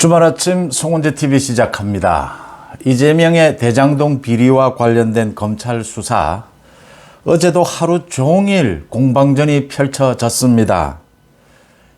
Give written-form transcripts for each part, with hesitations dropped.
주말 아침 송은재TV 시작합니다. 이재명의 대장동 비리와 관련된 검찰 수사, 어제도 하루 종일 공방전이 펼쳐졌습니다.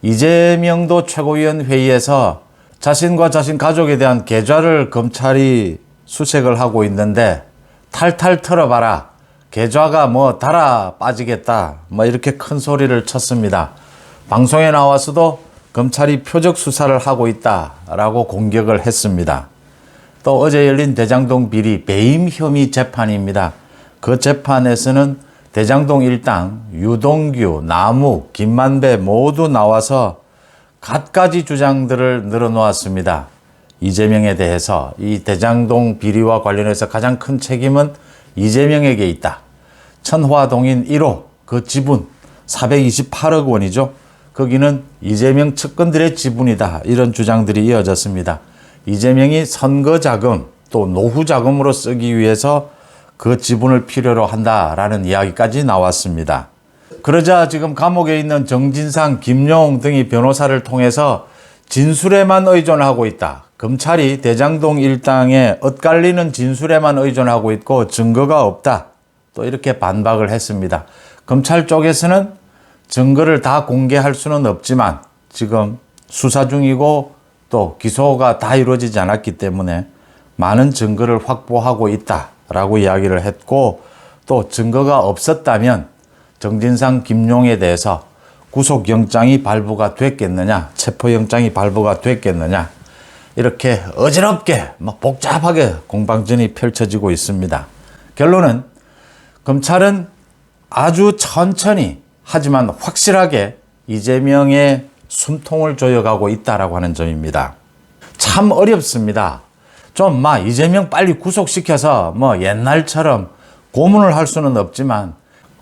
이재명도 최고위원 회의에서 자신과 자신 가족에 대한 계좌를 검찰이 수색을 하고 있는데 탈탈 털어봐라, 계좌가 달아 빠지겠다, 이렇게 큰 소리를 쳤습니다. 방송에 나와서도 검찰이 표적 수사를 하고 있다라고 공격을 했습니다. 또 어제 열린 대장동 비리 배임 혐의 재판입니다. 그 재판에서는 대장동 일당 유동규, 남욱, 김만배 모두 나와서 갖가지 주장들을 늘어놓았습니다. 이재명에 대해서 이 대장동 비리와 관련해서 가장 큰 책임은 이재명에게 있다. 천화동인 1호 그 지분 428억 원이죠. 거기는 이재명 측근들의 지분이다. 이런 주장들이 이어졌습니다. 이재명이 선거자금 또 노후자금으로 쓰기 위해서 그 지분을 필요로 한다라는 이야기까지 나왔습니다. 그러자 지금 감옥에 있는 정진상, 김용 등이 변호사를 통해서 진술에만 의존하고 있다. 검찰이 대장동 일당에 엇갈리는 진술에만 의존하고 있고 증거가 없다. 또 이렇게 반박을 했습니다. 검찰 쪽에서는 증거를 다 공개할 수는 없지만 지금 수사 중이고 또 기소가 다 이루어지지 않았기 때문에 많은 증거를 확보하고 있다라고 이야기를 했고, 또 증거가 없었다면 정진상, 김용에 대해서 구속영장이 발부가 됐겠느냐, 체포영장이 발부가 됐겠느냐, 이렇게 어지럽게 복잡하게 공방전이 펼쳐지고 있습니다. 결론은 검찰은 아주 천천히 하지만 확실하게 이재명의 숨통을 조여가고 있다라고 하는 점입니다. 참 어렵습니다. 좀 이재명 빨리 구속시켜서 옛날처럼 고문을 할 수는 없지만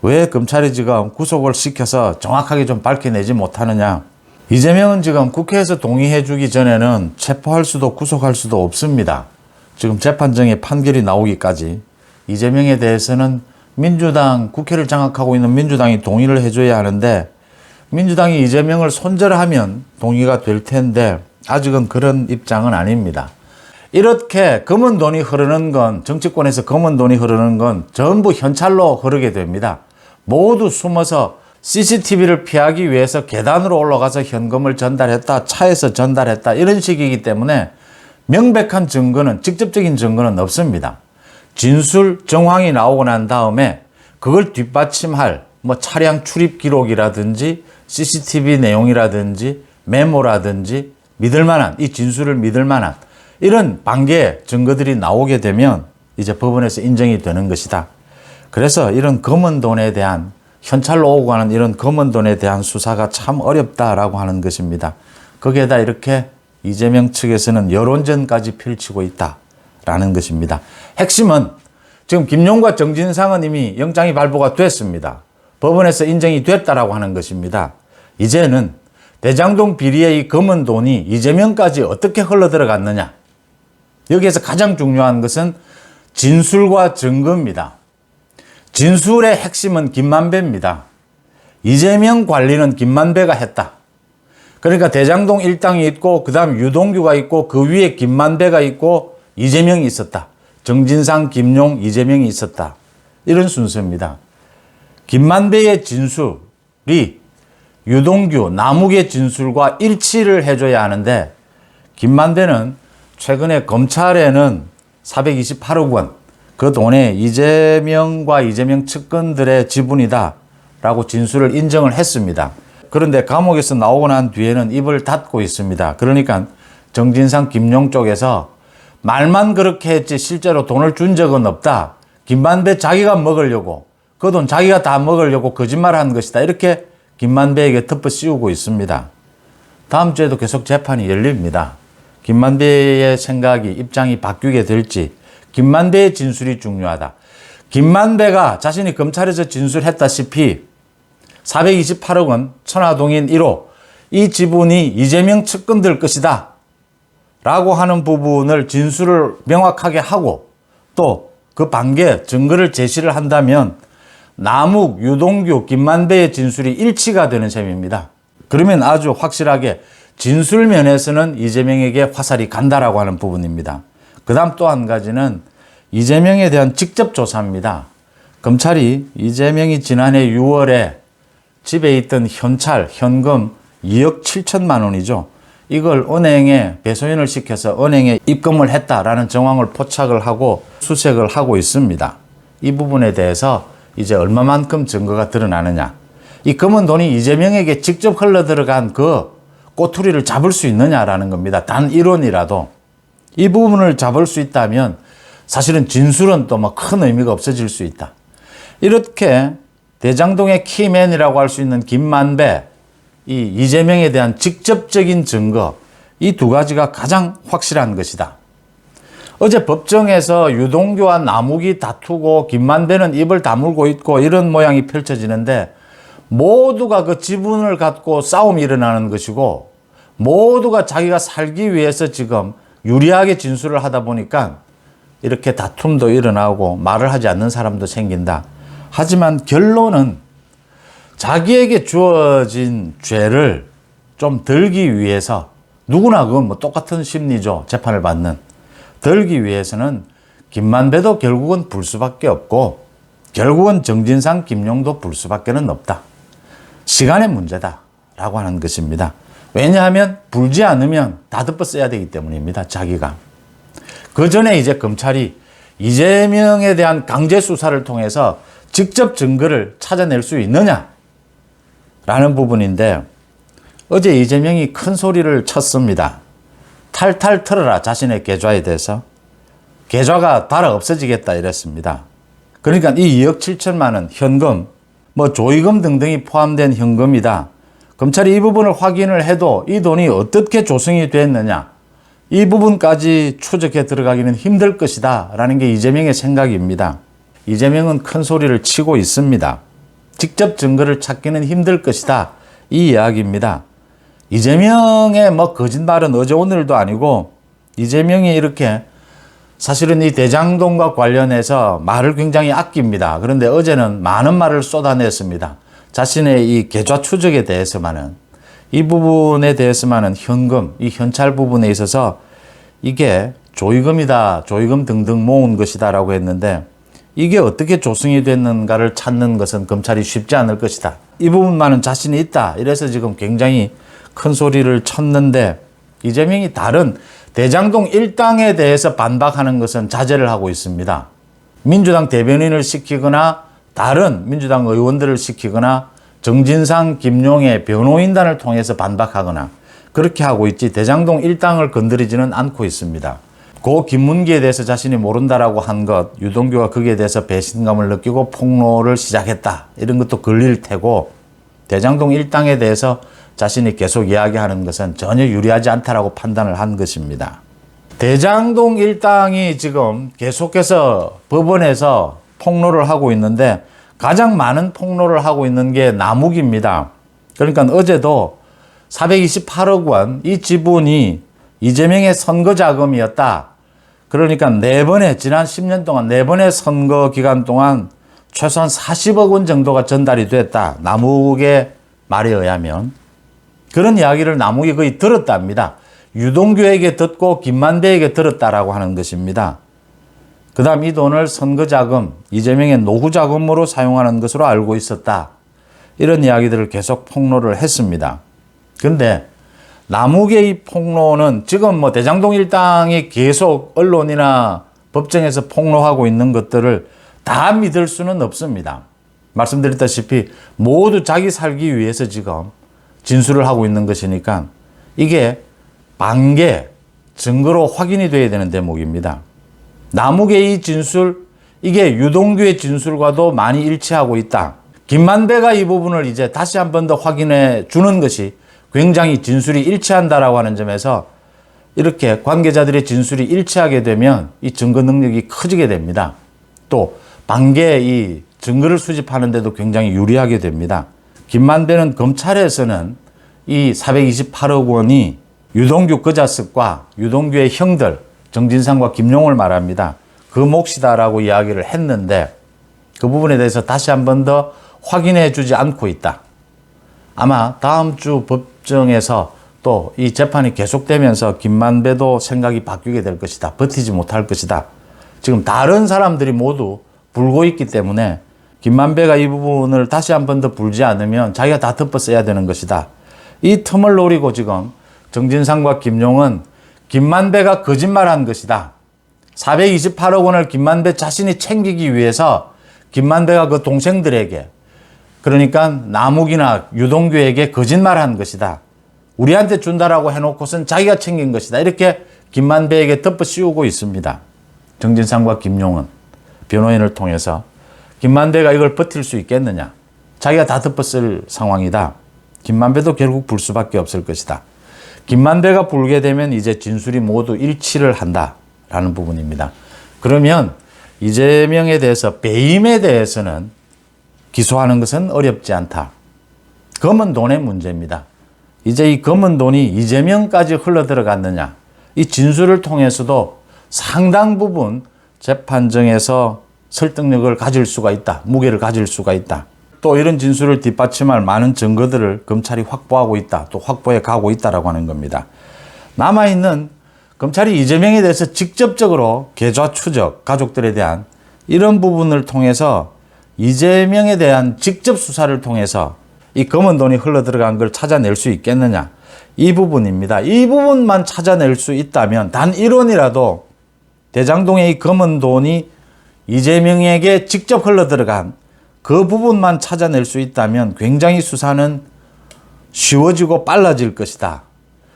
왜 검찰이 지금 구속을 시켜서 정확하게 좀 밝혀내지 못하느냐. 이재명은 지금 국회에서 동의해 주기 전에는 체포할 수도 구속할 수도 없습니다. 지금 재판정에 판결이 나오기까지 이재명에 대해서는 민주당, 국회를 장악하고 있는 민주당이 동의를 해줘야 하는데 민주당이 이재명을 손절하면 동의가 될 텐데 아직은 그런 입장은 아닙니다. 이렇게 검은 돈이 흐르는 건, 정치권에서 검은 돈이 흐르는 건 전부 현찰로 흐르게 됩니다. 모두 숨어서 CCTV를 피하기 위해서 계단으로 올라가서 현금을 전달했다, 차에서 전달했다, 이런 식이기 때문에 명백한 증거는, 직접적인 증거는 없습니다. 진술 정황이 나오고 난 다음에 그걸 뒷받침할 차량 출입 기록이라든지 CCTV 내용이라든지 메모라든지 믿을만한, 이 진술을 믿을만한 이런 반개 증거들이 나오게 되면 이제 법원에서 인정이 되는 것이다. 그래서 이런 검은 돈에 대한, 현찰로 오고 가는 이런 검은 돈에 대한 수사가 참 어렵다라고 하는 것입니다. 거기에다 이렇게 이재명 측에서는 여론전까지 펼치고 있다라는 것입니다. 핵심은 지금 김용과 정진상은 이미 영장이 발부가 됐습니다. 법원에서 인정이 됐다라고 하는 것입니다. 이제는 대장동 비리의 이 검은 돈이 이재명까지 어떻게 흘러들어갔느냐. 여기에서 가장 중요한 것은 진술과 증거입니다. 진술의 핵심은 김만배입니다. 이재명 관리는 김만배가 했다. 그러니까 대장동 일당이 있고 그 다음 유동규가 있고 그 위에 김만배가 있고 이재명이 있었다. 정진상, 김용, 이재명이 있었다. 이런 순서입니다. 김만배의 진술이 유동규, 남욱의 진술과 일치를 해줘야 하는데 김만배는 최근에 검찰에는 428억 원, 그 돈에 이재명과 이재명 측근들의 지분이다 라고 진술을 인정을 했습니다. 그런데 감옥에서 나오고 난 뒤에는 입을 닫고 있습니다. 그러니까 정진상, 김용 쪽에서 말만 그렇게 했지 실제로 돈을 준 적은 없다. 김만배 자기가 먹으려고, 그 돈 자기가 다 먹으려고 거짓말한 것이다. 이렇게 김만배에게 덮어 씌우고 있습니다. 다음 주에도 계속 재판이 열립니다. 김만배의 생각이, 입장이 바뀌게 될지, 김만배의 진술이 중요하다. 김만배가 자신이 검찰에서 진술했다시피 428억 원 천화동인 1호 이 지분이 이재명 측근들 것이다 라고 하는 부분을 진술을 명확하게 하고 또 그 반개 증거를 제시를 한다면 남욱, 유동규, 김만배의 진술이 일치가 되는 셈입니다. 그러면 아주 확실하게 진술 면에서는 이재명에게 화살이 간다라고 하는 부분입니다. 그 다음 또 한 가지는 이재명에 대한 직접 조사입니다. 검찰이 이재명이 지난해 6월에 집에 있던 현금 2억 7천만 원이죠. 이걸 은행에 배소인을 시켜서 은행에 입금을 했다라는 정황을 포착을 하고 수색을 하고 있습니다. 이 부분에 대해서 이제 얼마만큼 증거가 드러나느냐. 이 검은 돈이 이재명에게 직접 흘러들어간 그 꼬투리를 잡을 수 있느냐라는 겁니다. 단 1원이라도. 이 부분을 잡을 수 있다면 사실은 진술은 또 뭐 큰 의미가 없어질 수 있다. 이렇게 대장동의 키맨이라고 할 수 있는 김만배, 이 이재명에 대한 직접적인 증거, 이 두 가지가 가장 확실한 것이다. 어제 법정에서 유동규와 남욱이 다투고 김만배는 입을 다물고 있고 이런 모양이 펼쳐지는데 모두가 그 지분을 갖고 싸움이 일어나는 것이고 모두가 자기가 살기 위해서 지금 유리하게 진술을 하다 보니까 이렇게 다툼도 일어나고 말을 하지 않는 사람도 생긴다. 하지만 결론은 자기에게 주어진 죄를 좀 덜기 위해서 누구나 그건 뭐 똑같은 심리죠. 재판을 받는. 덜기 위해서는 김만배도 결국은 불 수밖에 없고 결국은 정진상, 김용도 불 수밖에는 없다. 시간의 문제다라고 하는 것입니다. 왜냐하면 불지 않으면 다 덮어써야 되기 때문입니다. 자기가. 그 전에 이제 검찰이 이재명에 대한 강제 수사를 통해서 직접 증거를 찾아낼 수 있느냐? 라는 부분인데 어제 이재명이 큰 소리를 쳤습니다. 탈탈 털어라 자신의 계좌에 대해서. 계좌가 달아 없어지겠다 이랬습니다. 그러니까 이 2억 7천만 원 현금, 뭐 조의금 등등이 포함된 현금이다. 검찰이 이 부분을 확인을 해도 이 돈이 어떻게 조성이 됐느냐. 이 부분까지 추적해 들어가기는 힘들 것이다 라는 게 이재명의 생각입니다. 이재명은 큰 소리를 치고 있습니다. 직접 증거를 찾기는 힘들 것이다. 이 이야기입니다. 이재명의 뭐 거짓말은 어제 오늘도 아니고 이재명이 이렇게 사실은 이 대장동과 관련해서 말을 굉장히 아낍니다. 그런데 어제는 많은 말을 쏟아냈습니다. 자신의 이 계좌 추적에 대해서만은 이 부분에 대해서만은 현금, 이 현찰 부분에 있어서 이게 조의금이다, 조의금 등등 모은 것이다 라고 했는데 이게 어떻게 조성이 됐는가를 찾는 것은 검찰이 쉽지 않을 것이다. 이 부분만은 자신이 있다. 이래서 지금 굉장히 큰 소리를 쳤는데 이재명이 다른 대장동 일당에 대해서 반박하는 것은 자제를 하고 있습니다. 민주당 대변인을 시키거나 다른 민주당 의원들을 시키거나 정진상, 김용의 변호인단을 통해서 반박하거나 그렇게 하고 있지 대장동 일당을 건드리지는 않고 있습니다. 고 김문기에 대해서 자신이 모른다라고 한 것, 유동규가 거기에 대해서 배신감을 느끼고 폭로를 시작했다. 이런 것도 걸릴 테고 대장동 일당에 대해서 자신이 계속 이야기하는 것은 전혀 유리하지 않다라고 판단을 한 것입니다. 대장동 일당이 지금 계속해서 법원에서 폭로를 하고 있는데 가장 많은 폭로를 하고 있는 게 남욱입니다. 그러니까 어제도 428억 원 이 지분이 이재명의 선거 자금이었다. 그러니까 지난 10년 동안 4번의 선거 기간 동안 최소한 40억 원 정도가 전달이 됐다. 남욱의 말에 의하면. 그런 이야기를 남욱이 거의 들었답니다. 유동규에게 듣고 김만배에게 들었다라고 하는 것입니다. 그 다음 이 돈을 선거자금, 이재명의 노후자금으로 사용하는 것으로 알고 있었다. 이런 이야기들을 계속 폭로를 했습니다. 근데 남욱의 이 폭로는 지금 뭐 대장동 일당이 계속 언론이나 법정에서 폭로하고 있는 것들을 다 믿을 수는 없습니다. 말씀드렸다시피 모두 자기 살기 위해서 지금 진술을 하고 있는 것이니까 이게 반개 증거로 확인이 돼야 되는 대목입니다. 남욱의 이 진술, 이게 유동규의 진술과도 많이 일치하고 있다. 김만배가 이 부분을 이제 다시 한 번 더 확인해 주는 것이 굉장히 진술이 일치한다라고 하는 점에서 이렇게 관계자들의 진술이 일치하게 되면 이 증거 능력이 커지게 됩니다. 또 반개 이 증거를 수집하는 데도 굉장히 유리하게 됩니다. 김만배는 검찰에서는 이 428억 원이 유동규 거자습과 유동규의 형들 정진상과 김용을 말합니다. 그 몫이다라고 이야기를 했는데 그 부분에 대해서 다시 한 번 더 확인해 주지 않고 있다. 아마 다음 주 법정에서 또 이 재판이 계속되면서 김만배도 생각이 바뀌게 될 것이다. 버티지 못할 것이다. 지금 다른 사람들이 모두 불고 있기 때문에 김만배가 이 부분을 다시 한 번 더 불지 않으면 자기가 다 덮어 써야 되는 것이다. 이 틈을 노리고 지금 정진상과 김용은 김만배가 거짓말한 것이다. 428억 원을 김만배 자신이 챙기기 위해서 김만배가 그 동생들에게, 그러니까 남욱이나 유동규에게 거짓말한 것이다. 우리한테 준다라고 해놓고선 자기가 챙긴 것이다. 이렇게 김만배에게 덮어 씌우고 있습니다. 정진상과 김용은 변호인을 통해서 김만배가 이걸 버틸 수 있겠느냐. 자기가 다 덮어 쓸 상황이다. 김만배도 결국 불 수밖에 없을 것이다. 김만배가 불게 되면 이제 진술이 모두 일치를 한다라는 부분입니다. 그러면 이재명에 대해서 배임에 대해서는 기소하는 것은 어렵지 않다. 검은 돈의 문제입니다. 이제 이 검은 돈이 이재명까지 흘러 들어갔느냐. 이 진술을 통해서도 상당 부분 재판정에서 설득력을 가질 수가 있다. 무게를 가질 수가 있다. 또 이런 진술을 뒷받침할 많은 증거들을 검찰이 확보하고 있다. 또 확보해 가고 있다라고 하는 겁니다. 남아있는 검찰이 이재명에 대해서 직접적으로 계좌 추적, 가족들에 대한 이런 부분을 통해서 이재명에 대한 직접 수사를 통해서 이 검은 돈이 흘러 들어간 걸 찾아낼 수 있겠느냐. 이 부분입니다. 이 부분만 찾아낼 수 있다면 단 1원이라도 대장동의 이 검은 돈이 이재명에게 직접 흘러 들어간 그 부분만 찾아낼 수 있다면 굉장히 수사는 쉬워지고 빨라질 것이다.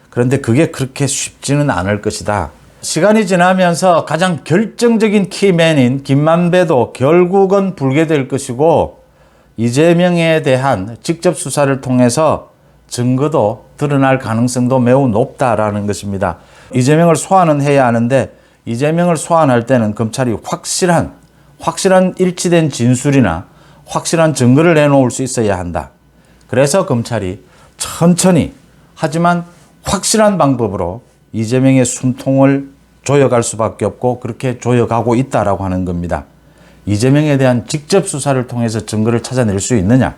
그런데 그게 그렇게 쉽지는 않을 것이다. 시간이 지나면서 가장 결정적인 키맨인 김만배도 결국은 불게 될 것이고 이재명에 대한 직접 수사를 통해서 증거도 드러날 가능성도 매우 높다라는 것입니다. 이재명을 소환은 해야 하는데 이재명을 소환할 때는 검찰이 확실한 일치된 진술이나 확실한 증거를 내놓을 수 있어야 한다. 그래서 검찰이 천천히 하지만 확실한 방법으로 이재명의 숨통을 조여갈 수밖에 없고 그렇게 조여가고 있다라고 하는 겁니다. 이재명에 대한 직접 수사를 통해서 증거를 찾아낼 수 있느냐.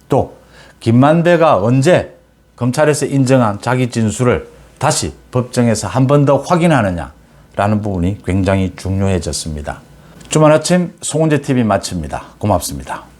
또 김만배가 언제 검찰에서 인정한 자기 진술을 다시 법정에서 한 번 더 확인하느냐라는 부분이 굉장히 중요해졌습니다. 주말 아침 송은재TV 마칩니다. 고맙습니다.